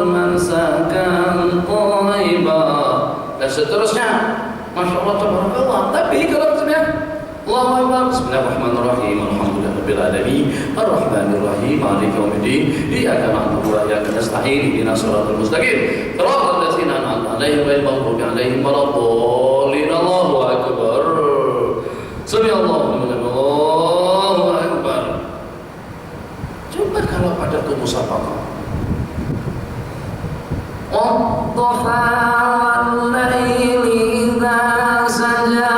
mansakan thayyiba dan seterusnya. Masya Allah, tabarakallah. Tapi kalau sebenarnya Allahu Akbar, bismillahirrahmanirrahim, alhamdulillahirabbil alamin, arrahmanirrahim, maliki yaumiddin, iyyaka na'budu wa iyyaka nasta'in, ihdinas siratal mustaqim, siratal ladzina an'amta 'alaihim ghairil maghdubi 'alaihim waladdallin. Allahu akbar. Sami'allahu liman hamidah. Allahu akbar. Coba kalau pada tubuh musafah. Wadduha wal-laili idza saja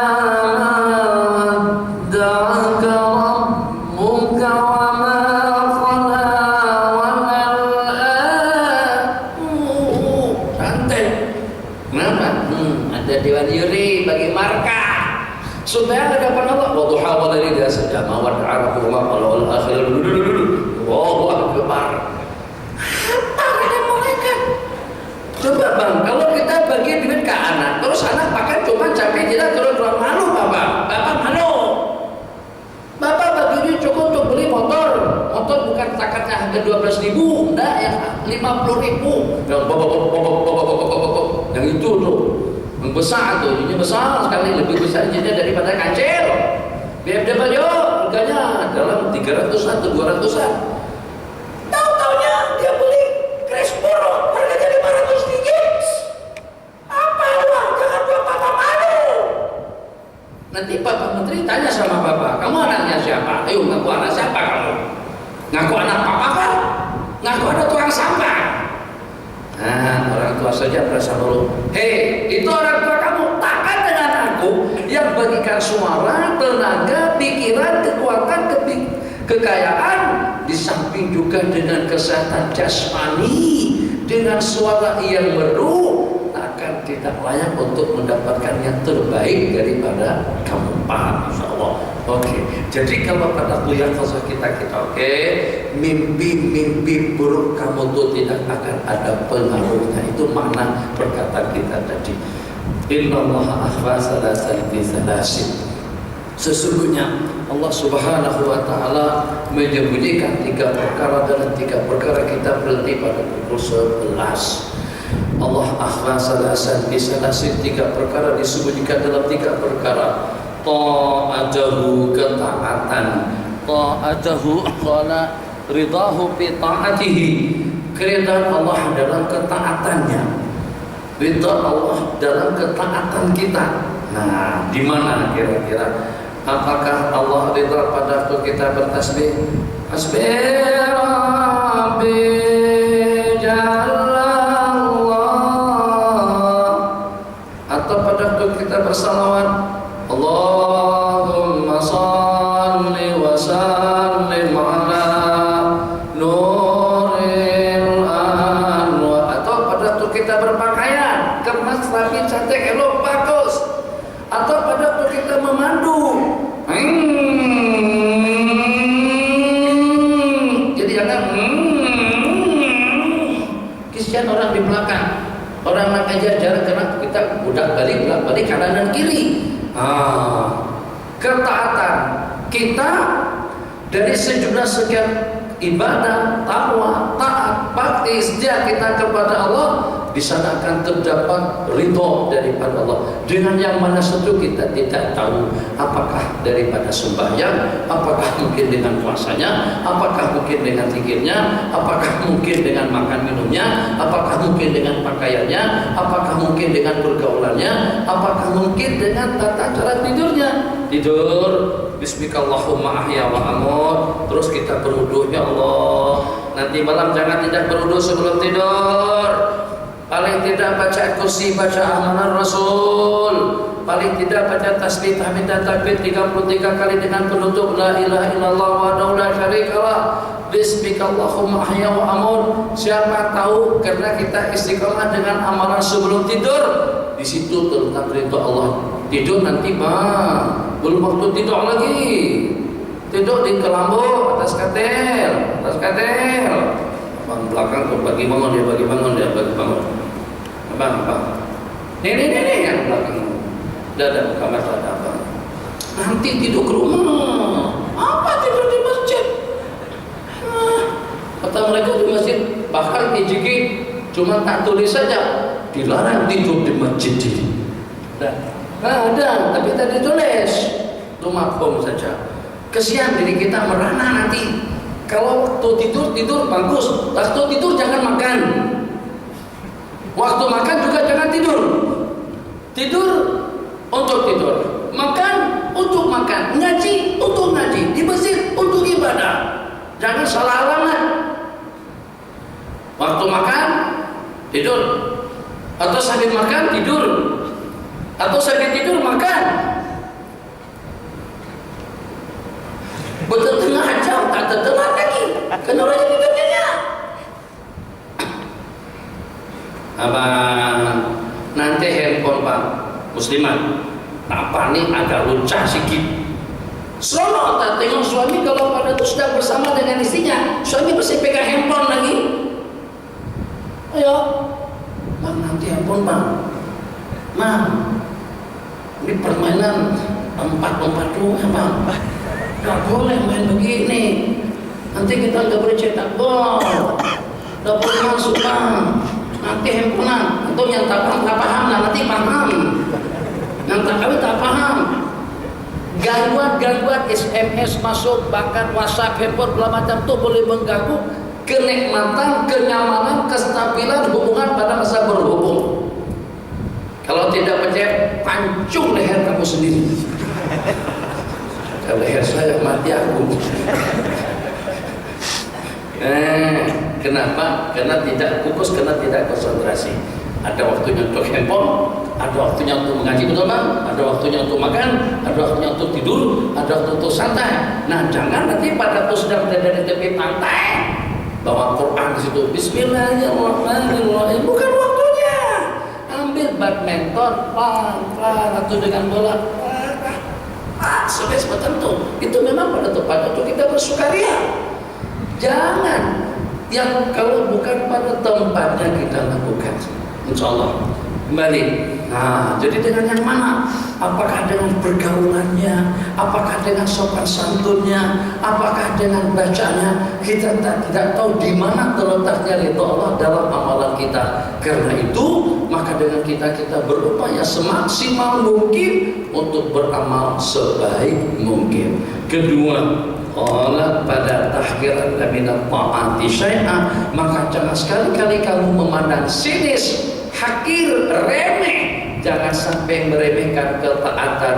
wadda'aka rabbuka wa ma qala santai. Kenapa? Ada Dewan Yuri bagi marka supaya ada depan Allah. Wadduha wal-laili idza saja wadda'aka rabbuka wal akhir. Allahu akbar. Coba bang, kalau kita bagi duit ke anak, terus anak makan cuma cabai tidak turun malu bapak malu. Bapak bagi duit cukup untuk beli motor bukan takatnya harga 12.000, enggak yang 50.000. Yang itu tuh, yang besar tuh, ini besar sekali, lebih besar jinnya daripada kancil. BMW harganya dalam 300-an atau 200-an. Tahu-taunya dia beli Crespo harganya 500 ringgit. Apa uang? Jangan buat Bapak malu. Nanti Bapak Menteri tanya sama Bapak, kamu anaknya siapa? Ayo ngaku anak siapa kamu? Ngaku anak Papa kan? Ngaku anak tukang sampah. Nah, orang tua saja merasa malu. Hei, itu orang tua kamu, takkan dengan aku yang bagikan suara, tenaga, pikiran, kekuatan, kekayaan, di samping juga dengan kesehatan jasmani, dengan suara yang merdu, akan tidak layak untuk mendapatkan yang terbaik daripada kamu. Paham insyaallah. Oke. Jadi kalau pada kuliah fasa kita oke, mimpi buruk kamu tuh tidak akan ada pengaruhnya. Itu makna perkataan kita tadi. Innallaha akhfa salasan fi salasin. Sesungguhnya Allah Subhanahu wa taala menyembunyikan 3 perkara, dalam 3 perkara kita berhenti pada pukul 11. Allah akhfa salasan fi salasin, 3 perkara disembunyikan dalam 3 perkara. Ta'atahu, ketaatan. Ta'atahu qala ridahu fi ta'atihi, keridhaan Allah dalam ketaatannya. Ridha Allah dalam ketaatan kita. Nah, di mana kira-kira? Apakah Allah ridha pada kita bertasbih? Hasbi Rabbi Jallallah. Atau pada kita bersalawat, Allahumma salli wa sallim ala nuril anwar. Atau pada kita berpakaian kemas, rapi, cantik, elok, bagus. Atau pada waktu kita memandu, jadi jangan kesian orang di belakang, orang mengajar jalan karena kita udah balik kanan dan kiri. Ketaatan kita dari sejumlah sekian ibadah, takwa, taat, bakti, setia kita kepada Allah, di sana akan terdapat ridho daripada Allah. Dengan yang mana satu kita tidak tahu, apakah daripada sembahyang, apakah mungkin dengan puasanya, apakah mungkin dengan zikirnya, apakah mungkin dengan makan minumnya, apakah mungkin dengan pakaiannya, apakah mungkin dengan pergaulannya, apakah mungkin dengan tata cara tidurnya. Tidur bismikallahumma ahya wa amut, terus kita berwudu, ya Allah, nanti malam jangan tidak berwudu sebelum tidur. Paling tidak baca kursi, baca amalan Rasul. Paling tidak baca tasbih, tahmid dan takbir 33 kali dengan penutup la ilaha illallah wahdahu la syarikalah, bismikallahumma ahya wa amut. Siapa tahu karena kita istiqomah dengan amalan sebelum tidur, di situ terletak ridho Allah. Tidur nanti belum waktu tidur lagi. Tidur di kelambu, atas katil. Bang belakang tuh bagi bangun dia. Abang. Nih yang belakang. Ada kamar ada apa? Nanti tidur ke rumah. Apa tidur di masjid? Kata mereka di masjid bahkan ijiki cuma tak tulis saja, dilarang tidur di masjid ini. Ada, tapi tadi tulis itu makom saja. Kesian diri kita merana nanti. Kalau waktu tidur bagus, waktu tidur jangan makan. Waktu makan juga jangan tidur. Tidur untuk tidur, makan untuk makan, ngaji untuk ngaji, di masjid untuk ibadah. Jangan salah alamat. Waktu makan tidur, atau sambil makan tidur, atau sambil tidur makan. Betul tengah jam tak tertelan lagi. Kena orang jadi kerjanya. Abang, nanti handphone Pak Muslimat, apa nih agak lucah sedikit. Selalu tak tengok suami kalau pada itu sedang bersama dengan istrinya, suami masih pegang handphone lagi. Ayo, Bang, nanti handphone Bang. Bang, ini permainan 4-4-2 Bang. Gak boleh main begini. Nanti kita gak boleh cetak gol. Gak boleh masuk Bang. Nanti handphonean. Atau yang tak paham lah, nanti paham. Yang tak kami tak paham. Gangguan SMS masuk, bahkan WhatsApp, handphone, segala macam itu boleh mengganggu kenikmatan, kenyamanan, kestabilan hubungan pada masa berhubung. Kalau tidak percaya, pancung leher kamu sendiri. Kalau leher saya mati aku. Kenapa? Karena tidak fokus, karena tidak konsentrasi. Ada waktunya untuk handphone, ada waktunya untuk mengaji, betul Bang? Ada waktunya untuk makan, ada waktunya untuk tidur, ada waktu untuk santai. Nah, jangan nanti pada waktu sedang berada di tepi pantai bawa Quran di situ. Bismillahirrahmanirrahim. Bukan waktunya. Ambil badminton, pelan-pelan atau dengan bola. Sampai tertentu. Itu memang pada tempat itu kita bersukaria. Jangan yang kalau bukan pada tempatnya kita lakukan. Insya Allah kembali. Nah, jadi dengan yang mana? Apakah dengan pergaulannya? Apakah dengan sopan santunnya? Apakah dengan bacanya? Kita tidak tahu di mana terletaknya ridho Allah dalam amalan kita. Karena itu, maka dengan kita berupaya semaksimal mungkin untuk beramal sebaik mungkin. Kedua, Allah pada tahqiran minat ta'ati syai'ah, maka jangan sekali-kali kamu memandang sinis, hakir, remeh. Jangan sampai meremehkan ketaatan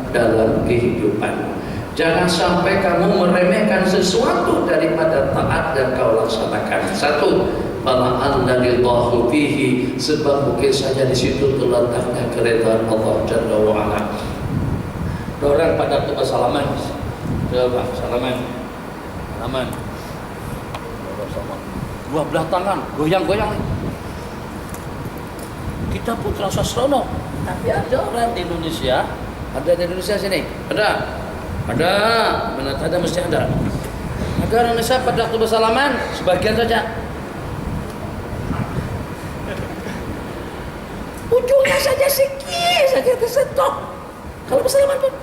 dalam kehidupan. Jangan sampai kamu meremehkan sesuatu daripada taat yang kau laksanakan. Satu, fala'allahu fihi, sebab mungkin saja di situ terletaknya keridhaan Allah Jalla wa Ala. Orang pada tuh salaman. Coba salaman. Dua belah tangan, goyang-goyang. Kita pun terasa seronok. Tapi ada orang di Indonesia, sini, ada, mana ada mesti ada. Ada orang Indonesia pada waktu bersalaman, sebagian saja. Ujungnya saja sikit saja tersentuh. Kalau bersalaman pun.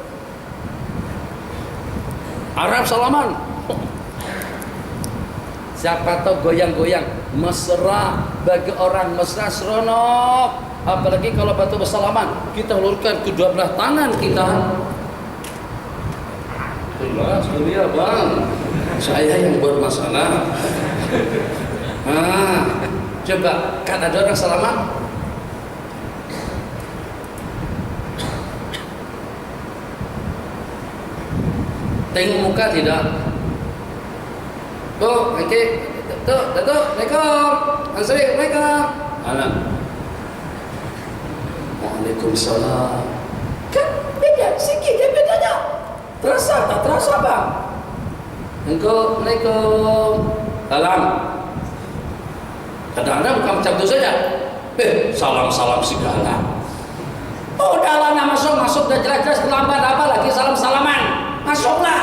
Arab salaman. Siapa tahu goyang-goyang, mesra, bagi orang mesra seronok. Apalagi kalau batu bersalaman, kita ulurkan kedua belah tangan kita. Surya Bang, saya yang buat masalah. Coba kan ada orang salaman. Tengok muka tidak? Tuh, oke, tuh, Assalamualaikum, Assalamualaikum. Anak. Waalaikumsalam. Kan beda sikit dia bedanya. Terasa tak terasa Bang? Waalaikum. Salam. Kadang-kadang bukan macam itu saja. Salam-salam segala. Oh, udah lah masuk dah jelas-jelas terlambat apa lagi salam-salaman. Masuklah.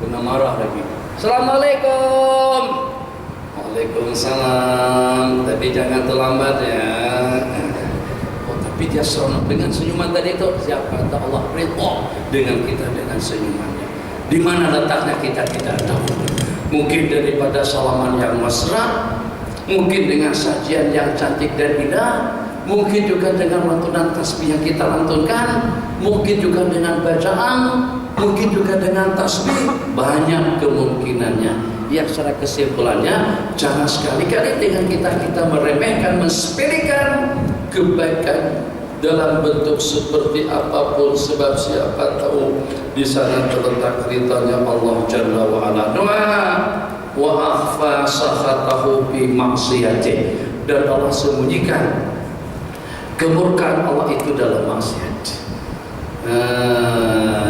Kena marah lagi. Assalamualaikum. Waalaikumsalam. Tapi jangan terlambat ya. Oh, tapi dia seronok dengan senyuman tadi itu. Siapa tahu Allah ridho dengan kita dengan senyumannya. Di mana letaknya kita tidak tahu. Mungkin daripada salaman yang mesra, mungkin dengan sajian yang cantik dan indah, mungkin juga dengan lantunan tasbih yang kita lantunkan, mungkin juga dengan bacaan, mungkin juga dengan tasbih. Banyak kemungkinannya. Yang secara kesimpulannya, jangan sekali-kali dengan kita meremehkan, mensepelekan kebaikan dalam bentuk seperti apapun, sebab siapa tahu di sana terletak ridhanya Allah Jalla wa Ala. Wa akhfa sakhatahu bi maksiyatih, dan Allah sembunyikan kemurkaan Allah itu dalam maksiat.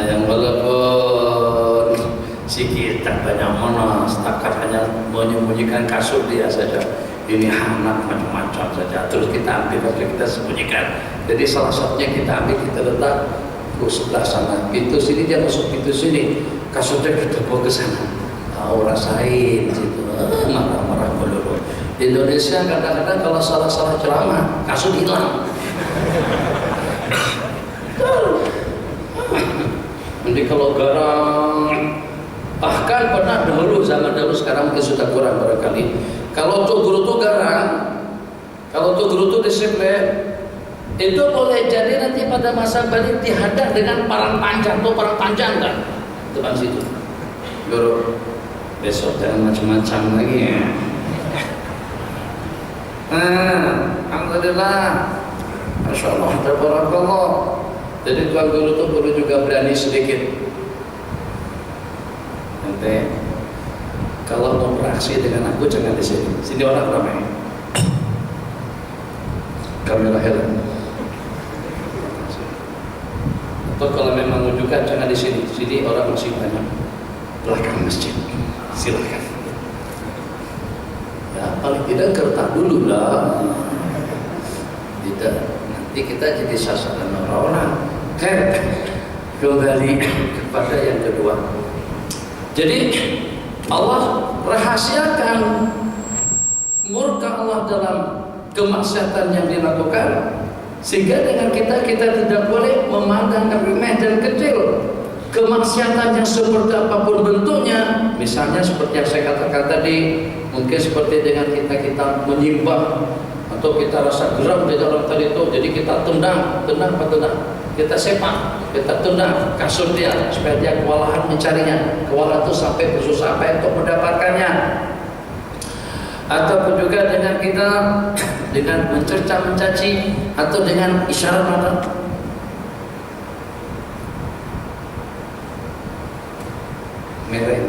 Yang walaupun si kita banyak mana setakat hanya menyembunyikan kasut dia saja, ini anak macam-macam saja, terus kita ambil, kita sembunyikan. Jadi salah satunya kita ambil, kita letak ke sebelah sana, pintu sini, dia masuk pintu sini, kasutnya kita bawa ke sana. Tahu rasain situ, marah-marah melulu. Di Indonesia kadang-kadang kalau salah-salah ceramah, kasut hilang. Nanti kalau garang, bahkan pernah dahulu, zaman dahulu, sekarang mungkin sudah kurang barangkali. Kalau tuh guru tuh garang, kalau tuh guru tuh disiplin, itu boleh jadi nanti pada masa balik dihadang dengan parang panjang. Tuh parang panjang kan? Depan situ. Guru, besok jangan macam-macam lagi ya. Alhamdulillah, Masya Allah, tabarakallah. Jadi tuan guru tuh perlu juga berani sedikit. Nanti kalau mau beraksi dengan aku jangan di sini. Sini orang ramai. Kamera hilang. Atau kalau memang menunjukkan jangan di sini. Sini orang masih banyak. Belakang masjid. Silakan. Ya paling tidak kertas dulu lah. Tidak. Nanti kita jadi sasaran orang-orang. Kembali kepada yang kedua. Jadi Allah rahasiakan murka Allah dalam kemaksiatan yang dilakukan, sehingga dengan kita tidak boleh memandang remeh dan kecil kemaksiatan yang seperti apapun bentuknya. Misalnya seperti yang saya katakan tadi, mungkin seperti dengan kita menyimpang atau kita rasa geram dengan orang tadi itu, jadi kita tendang, kita sepak, kita tendang kasur dia supaya dia kewalahan mencarinya, kewalahan itu sampai bersusah payah untuk mendapatkannya. Ataupun juga dengan kita dengan mencerca, mencaci, atau dengan isyarat mata. Merah,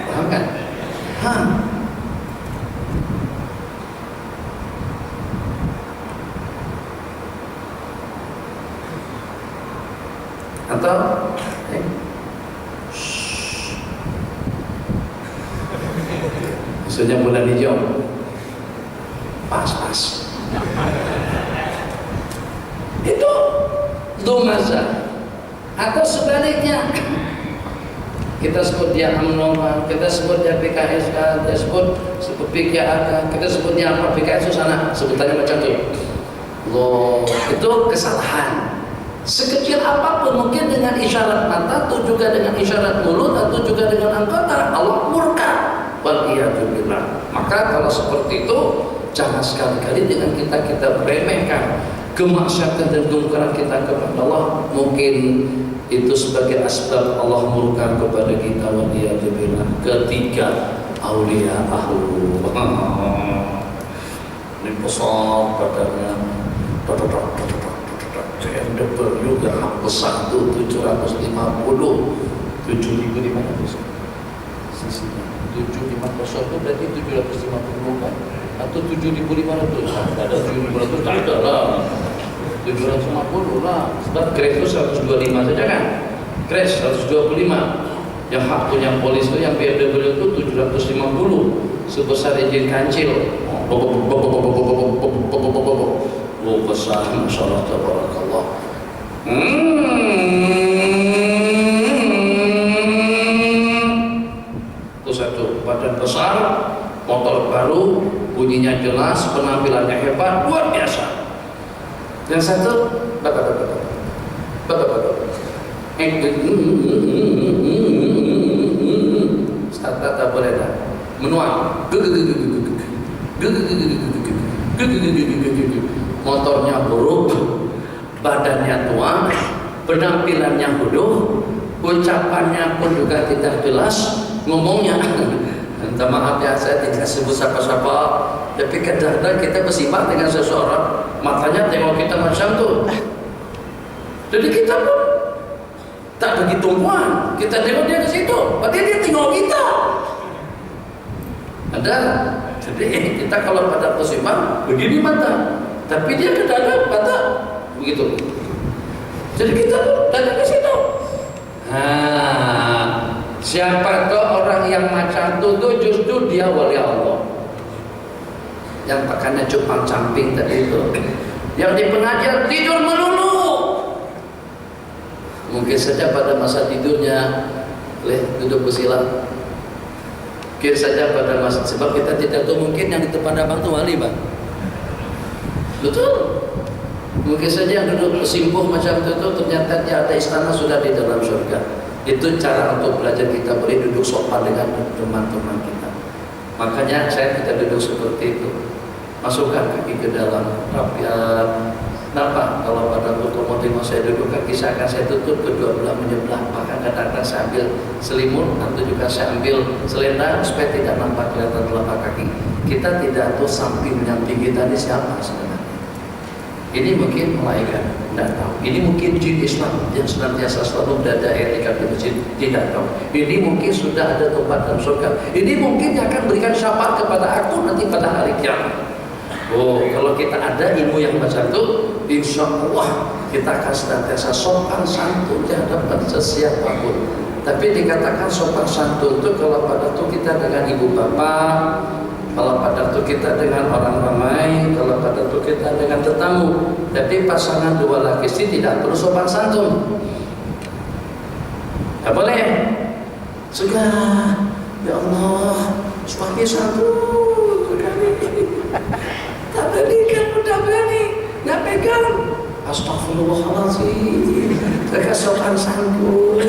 paham kan? Atau misalnya bulan hijau, pas itu masa. Atau sebaliknya, kita sebut dia UMNO, kita sebut dia PKS, kita sebut PKK, kita sebut dia apa, PKS itu sana, sebutannya macam itu. Loh, itu kesalahan. Sekecil apapun, mungkin dengan isyarat mata, atau juga dengan isyarat mulut, atau juga dengan anggota, Allah murka. Waliyadzubillah. Maka kalau seperti itu, jangan sekali-kali dengan kita meremehkan kemaksiatan dan kemungkaran kita kepada Allah. Mungkin itu sebagai asbab Allah murka kepada kita. Waliyadzubillah. Ketiga, aulia ini besar badannya, double juga, besar itu 750, 7.500 sisinya. 750 itu berarti 750 kan? Atau 7.500? Ada 7.500, tak ada lah. 750 lah. Sebab Crash itu 125 saja kan? Crash 125. Yang hak punya polis itu, yang BMW itu 750. Sebesar engine kancil. Oh besar, Masya Allah, tabarakallah. Itu satu, badan besar, motor baru, bunyinya jelas, penampilannya hebat, luar biasa. Yang satu, tak boleh dah, menuang, motornya buruk, badannya tua, penampilannya bodoh, ucapannya pun juga tidak jelas, ngomongnya minta maaf ya, saya tidak sebut siapa-siapa, tapi kadang-kadang kita bersimak dengan seseorang, matanya tengok kita macam tuh, jadi kita pun tak begitu muat, kita tengok dia ke situ, padahal dia tengok kita. Ada, jadi kita kalau pada bersimak begini mata, tapi dia kadang-kadang mata begitu. Jadi kita pun datang ke situ. Siapa tuh orang yang macam itu justru dia wali Allah. Yang pakainya cupang camping tadi itu, yang di pengajian tidur melulu. Mungkin saja pada masa tidurnya duduk bersila. Mungkin saja pada masa, sebab kita tidak tahu, mungkin yang di depan abang itu wali bang. Betul. Mungkin saja yang duduk bersimpuh macam itu ternyata dia ada istana sudah di dalam surga. Itu cara untuk belajar kita boleh duduk sopan dengan teman-teman kita. Makanya saya tidak duduk seperti itu. Masukkan kaki ke dalam rapiat. Kenapa? Kalau pada tengok saya duduk, kaki saya akan saya tutup kedua belah menyebelah. Bahkan kadang-kadang saya ambil selimut atau juga saya ambil selendang supaya tidak nampak kelihatan telapak kaki. Kita tidak tahu samping yang tinggi tadi siapa sebenarnya. Ini mungkin malaikat, tidak tahu. Ini mungkin jin Islam yang senantiasa selalu berada di masjid, tidak tahu. Ini mungkin sudah ada tempat dalam surga. Ini mungkin akan berikan syafaat kepada aku nanti pada hari kiamat. Oh, kalau kita ada ilmu yang macam itu, insya Allah kita akan senantiasa sopan santun di hadapan sesiapapun. Tapi dikatakan sopan santun itu kalau pada itu kita dengan ibu bapak, kalau pada itu kita dengan orang ramai, kalau pada itu kita dengan tetamu. Tapi pasangan dua laki istri tidak perlu sopan santun. Tak boleh. Sudah, ya Allah, suami santun sekali. Tak berani, kamu tak berani, nak pegang. Astagfirullahaladzim, mereka sopan santun.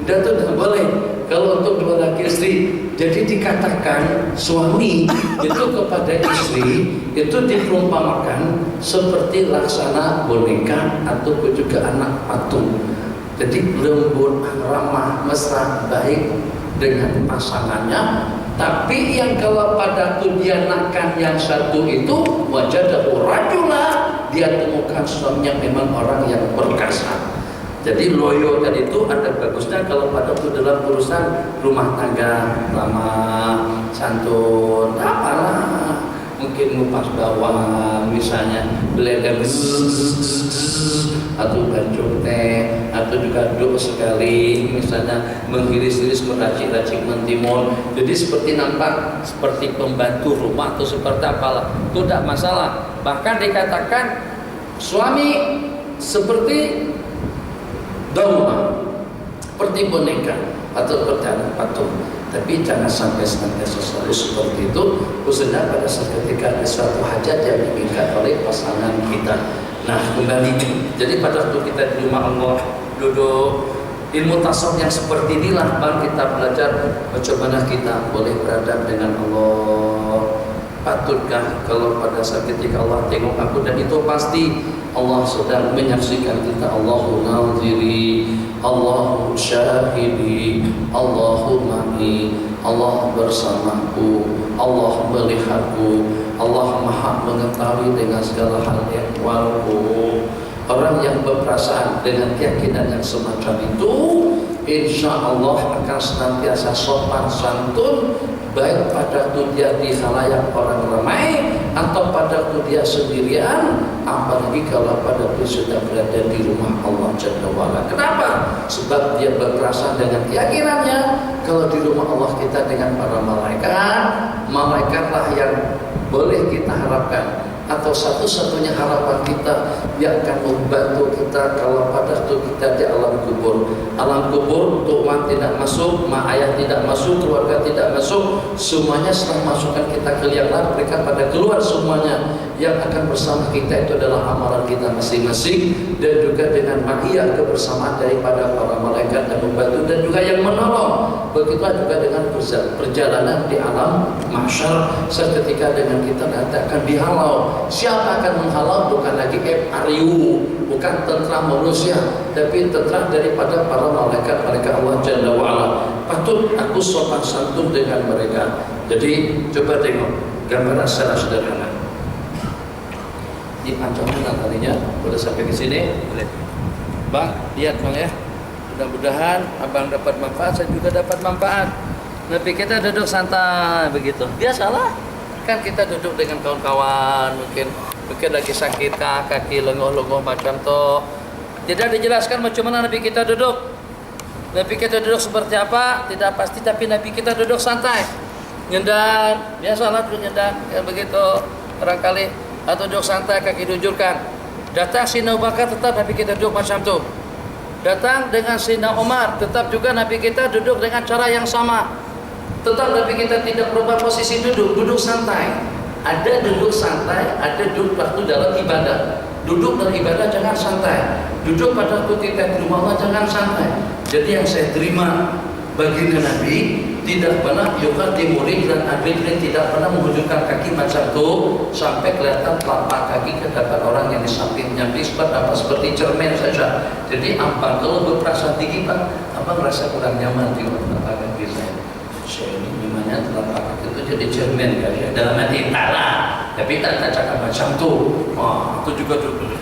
Dan itu tak boleh. Kalau untuk dua laki istri, jadi dikatakan suami itu kepada istri itu diperumpamakan seperti laksana boneka atau juga anak patung. Jadi lembut, ramah, mesra, baik dengan pasangannya. Tapi yang kalau pada itu dia nakkan yang satu itu wajadahu rajula, dia temukan suaminya memang orang yang perkasa. Jadi loyo tadi itu ada bagusnya kalau pada itu dalam urusan rumah tangga, ramah, santun, apalah, mungkin ngupas bawang misalnya, belajar atau bancung teh, atau juga duduk sekali misalnya menghiris-hiris, meracik-racik, mentimun. Jadi seperti nampak seperti pembantu rumah atau seperti apalah, itu tidak masalah. Bahkan dikatakan suami seperti domba, seperti boneka atau seperti anak patung. Tapi jangan sampai selalu seperti itu, khususnya pada saat ketika ada suatu hajat yang diinginkan oleh pasangan kita. Nah, kembali, jadi pada waktu kita di rumah Allah duduk, ilmu tasawuf yang seperti inilah bang kita belajar bagaimana kita boleh beradab dengan Allah. Patutkah kalau pada saat ketika Allah tengok aku, dan itu pasti Allah sedang menyaksikan kita. Allahu naziri, Allahu syahidi, Allahu ma'i, Allah bersamaku, Allah melihatku, Allah maha mengetahui dengan segala hal ehwalku. Orang yang berperasaan dengan keyakinan yang semacam itu, insya Allah akan senantiasa sopan santun, baik pada itu dia di khalayak orang ramai atau pada itu dia sendirian, apalagi kalau pada itu sudah berada di rumah Allah Jalla wa'ala. Kenapa? Sebab dia berperasaan dengan keyakinannya kalau di rumah Allah kita dengan para malaikat, malaikatlah yang boleh kita harapkan, atau satu-satunya harapan kita yang akan membantu kita kalau pada waktu kita di alam kubur. Alam kubur, Tuhan tidak masuk, mak ayah tidak masuk, keluarga tidak masuk, semuanya setelah masukkan kita ke liang, mereka pada keluar semuanya. Yang akan bersama kita itu adalah amalan kita masing-masing, dan juga dengan ma'iyah kebersamaan daripada para malaikat dan membantu dan juga yang menolong. begitulah juga dengan perjalanan di alam mahsyar. Seketika dengan kita nanti akan dihalau. Siapa akan menghalau? Bukan lagi FRU, bukan tentara manusia, tapi tentara daripada para malaikat Allah Jalla wa'ala. Patut aku sopan santun dengan mereka. Jadi coba tengok gambaran secara sederhana. Ini panjangnya kalinya, boleh sampai ke sini? Boleh. Bang, lihat Bang ya. Mudah-mudahan abang dapat manfaat, saya juga dapat manfaat. Tapi kita duduk santai begitu. Biasalah, kan kita duduk dengan kawan-kawan, mungkin lagi sakit kaki lengoh-lengoh macam tu. Tidak dijelaskan macam mana Nabi kita duduk. Nabi kita duduk seperti apa? Tidak pasti, tapi Nabi kita duduk santai. Nyendang, biasalah duduk nyendang, ya begitu. Barangkali atau duduk santai kaki diujurkan. Datang Sayyidina Abu Bakar, tetap Nabi kita duduk macam tu. Datang dengan Sayyidina Umar, tetap juga Nabi kita duduk dengan cara yang sama. Tetap Nabi kita tidak berubah posisi duduk santai. Ada duduk santai, ada duduk waktu dalam ibadah. Duduk dalam ibadah jangan santai. Duduk pada waktu kita di rumah Allah jangan santai. Jadi yang saya terima baginda Nabi tidak pernah yuqaddimu rijlan an rijlin, tidak pernah menghujurkan kaki macam tu sampai kelihatan telapak kaki ke depan orang yang di sampingnya. Sebab apa? Seperti cermin saja. Jadi abang kalau berperasaan tinggi Pak, abang merasa kurang nyaman di telapak kaki saya. Saya ini memangnya telapak kaki itu jadi cermin kali ya. Dalam hati tak lah, tapi tak cakap macam tu. Wah, itu juga duduk.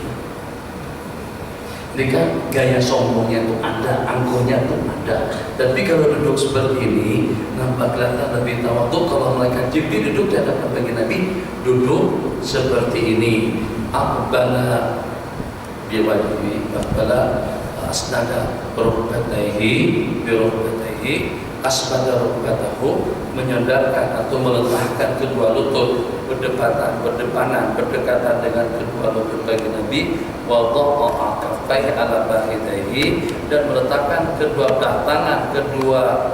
Ini kan gaya sombongnya itu ada, angkuhnya itu ada. Tapi kalau duduk seperti ini, nampak kelihatan lebih tawadhu. Kalau malaikat Jibril duduk di hadapan bagi Nabi, duduk seperti ini. Aqbala biwajhi, aqbala asnada rukbatayhi birukbatayhi, asbada rukbatahu, menyandarkan atau meletakkan kedua lutut berdepanan berdekatan dengan kedua lutut bagi Nabi, wa dhaqqa kaffaihi ala bahidaihi, dan meletakkan kedua tangan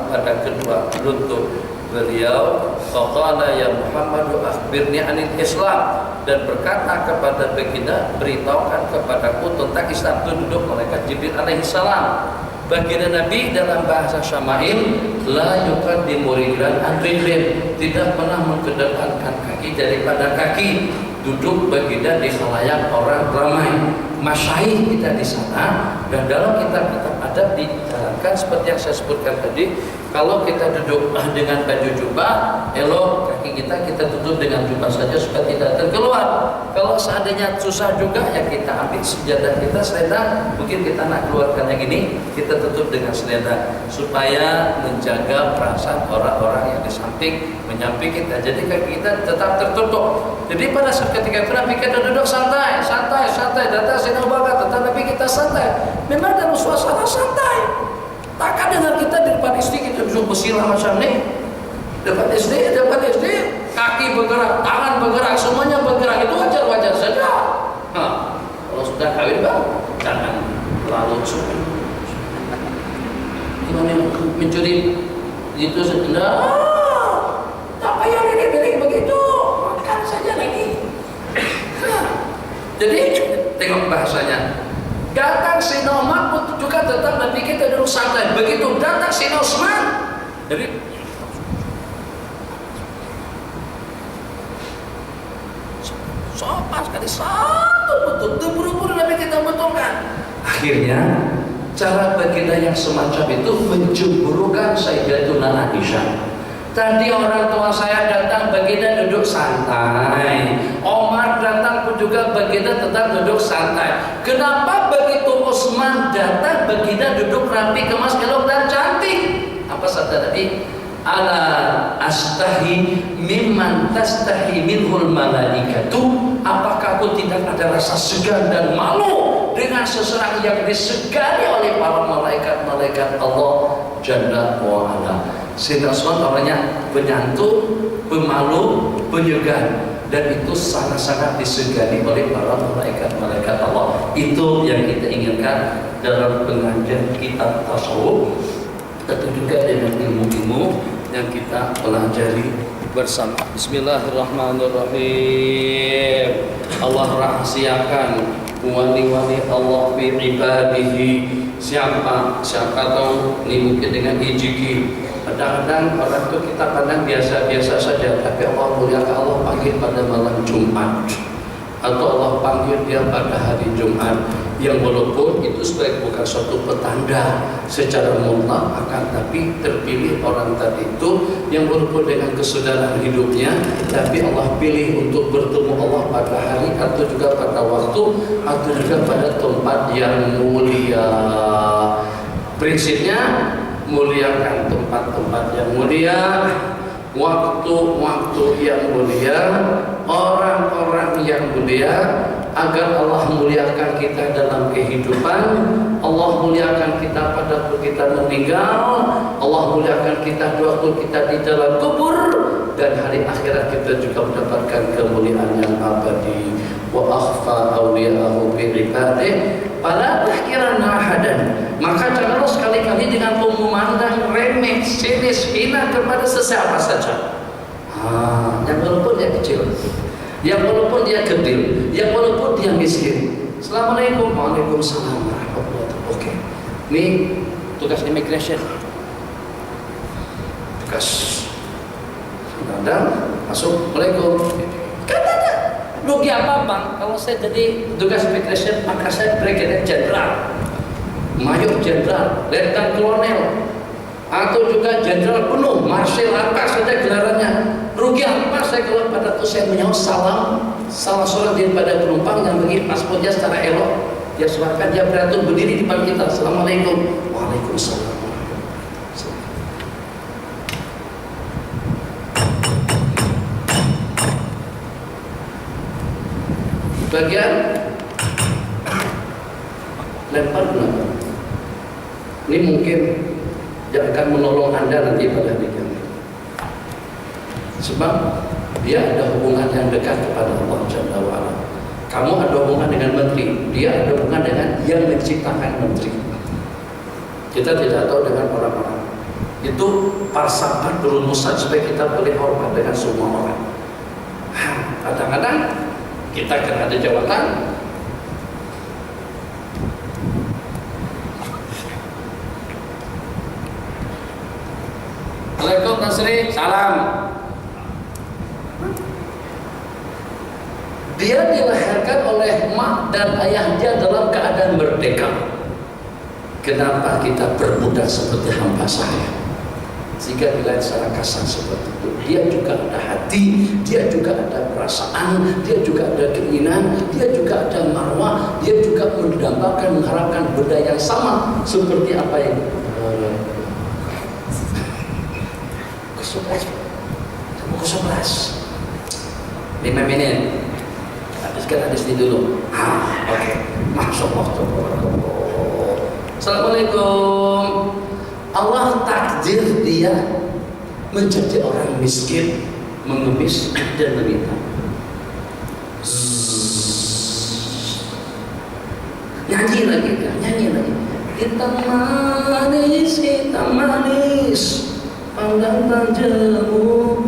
pada kedua lutut beliau. Faqala ya Muhammadu akhbirni anil Islam, dan berkata kepada baginda, beritahukan kepadaku tentang Islam. Itu duduk malaikat Jibril alaihi salam. Baginda Nabi dalam bahasa Syama'il, la yuqaddimu rijlan an rijlin, tidak pernah mengedepankan kaki daripada kaki. Duduk baginda di khalayak orang ramai. Masyayikh kita di sana, dan dalam kitab-kitab adab dijalankan seperti yang saya sebutkan tadi. Kalau kita duduk dengan baju jubah, elok kaki kita tutup dengan jubah saja supaya tidak terkeluar. Kalau seandainya susah juga, ya kita ambil sejadah kita, selendang. Mungkin kita nak keluarkan yang ini, kita tutup dengan selendang supaya menjaga perasaan orang-orang yang di samping menyamping kita. Jadi kaki kita tetap tertutup. Jadi pada saat ketika itu Nabi kita duduk santai. Datang Sayyidina Abu Bakar, tetap Nabi kita santai. Memang dalam suasana santai. Takkan dengan kita di depan istri kita bisa bersilah macam ni. Depan SD, kaki bergerak, tangan bergerak, semuanya bergerak, itu wajar-wajar saja. Kalau sudah kawin Bang, jangan terlalu suka. Gimana mencuri itu sudah, tak payah lirik begitu, makan saja lagi. Jadi tengok bahasanya. Datang Sayyidina Umar pun juga tetap Nabi kita duduk santai. Begitu datang Sayyidina Utsman, jadi sopan sekali, satu betul, buru-buru Nabi kita betulkan. Akhirnya cara baginda yang semacam itu mencemburukan Sayyidatuna Aisyah. Tadi orang tua saya datang, baginda duduk santai. Omar datang pun juga baginda tetap duduk santai. Kenapa begitu Utsman datang, baginda duduk rapi, kemas, elok dan cantik? Apa sabda Nabi? Ala astahi mimman tastahi minhul malaikatu. Apakah aku tidak ada rasa segan dan malu dengan seseorang yang disegani oleh para malaikat Allah Jalla wa ala? Sayyidina Utsman orangnya penyantun, pemalu, penyegan, dan itu sangat-sangat disegani oleh para malaikat Allah. Itu yang kita inginkan dalam pengajian kitab tasawuf, tentu juga dengan ilmu-ilmu yang kita pelajari bersama. Bismillahirrahmanirrahim. Allah rahasiakan wali-wali Allah fi ibadihi. Siapa tahu ini mungkin dengan ijiki ada Kadang-kadang orang itu kita pandang biasa-biasa saja, tapi Allah muliakan, Allah panggil pada malam Jumat, atau Allah panggil dia pada hari Jumat, yang walaupun itu sebagai bukan suatu petanda secara mutlak, akan tapi terpilih orang tadi itu yang walaupun dengan kesudahan hidupnya, tapi Allah pilih untuk bertemu Allah pada hari atau juga pada waktu atau juga pada tempat yang mulia. Prinsipnya muliakan tempat-tempat yang mulia, waktu-waktu yang mulia, orang-orang yang mulia, agar Allah muliakan kita dalam kehidupan, Allah muliakan kita pada waktu kita meninggal, Allah muliakan kita waktu kita di dalam kubur, dan hari akhirat kita juga mendapatkan kemuliaan yang abadi. Wa akhfa awliya'ahu bi ibadih fala tahkiranna ahadan. Maka janganlah sekali-kali dengan memandang remeh, sinis, hina kepada sesiapa saja. Yang walaupun dia kecil, yang walaupun dia kecil, yang walaupun dia miskin. Assalamualaikum, waalaikumsalam warahmatullahi wabarakatuh. Oke, ini tugas immigration, tugas dan masuk. Assalamualaikum. Katanya rugi apa bang? Kalau saya jadi tugas immigration, maka saya brigadier jenderal, mayor jenderal, letnan kolonel, atau juga jenderal penuh, marshal, apa saja gelarannya. Rugi apa saya kalau pada itu saya menyahut salah seorang daripada penumpang yang bagi paspornya secara elok, dia serahkan, dia beratur berdiri di depan kita. Assalamualaikum, waalaikumsalam. Bagian lempar guna. Ini mungkin yang akan menolong Anda nanti pada hari kiamat. Sebab dia ada hubungan yang dekat kepada Allah Jalla wa'ala. Kamu ada hubungan dengan menteri, dia ada hubungan dengan yang menciptakan menteri. Kita tidak tahu dengan orang-orang. Itu falsafat berumusan supaya kita boleh hormat dengan semua orang. Kadang-kadang kita akan ada jabatan, Assalamualaikum Nasri, salam. Dia dilahirkan oleh mak dan ayah dia dalam keadaan merdeka. Kenapa kita berbudak seperti hamba saya? Jika dilihat secara kasar seperti itu, dia juga ada hati, dia juga ada perasaan, dia juga ada keinginan, dia juga ada marwah, dia juga mendambakan, mengharapkan benda yang sama seperti apa yang ke 11 5 menit habiskan hadis ini dulu. Oke. Masya Allah. Assalamualaikum. Allah takdir dia menjadi orang miskin, mengemis dan meminta. Nyanyi lagi. Hitam manis, pandang tajamu.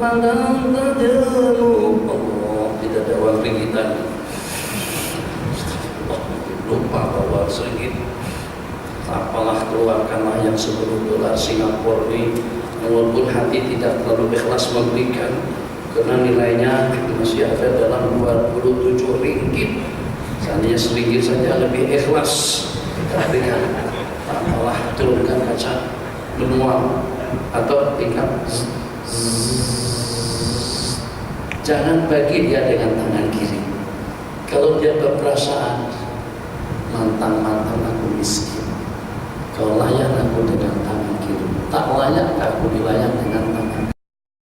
Oh, tidak ada uang ringgitan. Lupa bawa seringgit. Apalah, keluarkanlah yang $10 Singapura ini, walaupun hati tidak terlalu ikhlas memberikan, karena nilainya masih ada dalam 27 ringgit. Seandainya RM1 saja lebih ikhlas. Artinya apalah, turunkan kaca manual atau tingkat. Jangan bagi dia dengan tangan kiri. Kalau dia berperasaan, mantan aku miskin, kau layan aku dengan tangan kiri, tak layak aku dilayan dengan